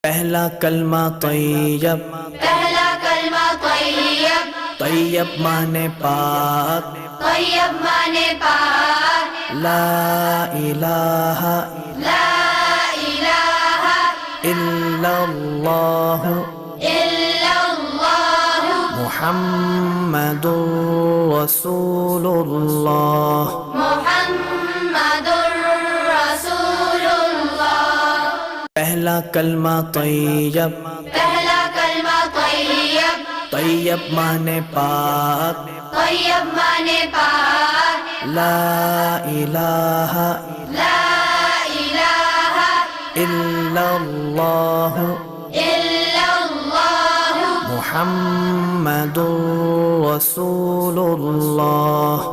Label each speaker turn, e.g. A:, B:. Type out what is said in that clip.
A: پہلا کلمہ طیب،
B: پہلا کلمہ طیب،
A: طیب مانے پاک،
B: طیب مانے پاک،
A: لا الہ
B: لا الہ
A: الا اللہ
B: الا اللہ
A: محمد رسول اللہ۔
B: محمد رسول اللہ۔
A: پہلا کلمہ طیب،
B: پہلا کلمہ طیب،
A: طیب مانے پاک،
B: طیب مانے پاک،
A: لا الہ
B: لا الہ
A: الا اللہ
B: الا اللہ
A: محمد رسول اللہ۔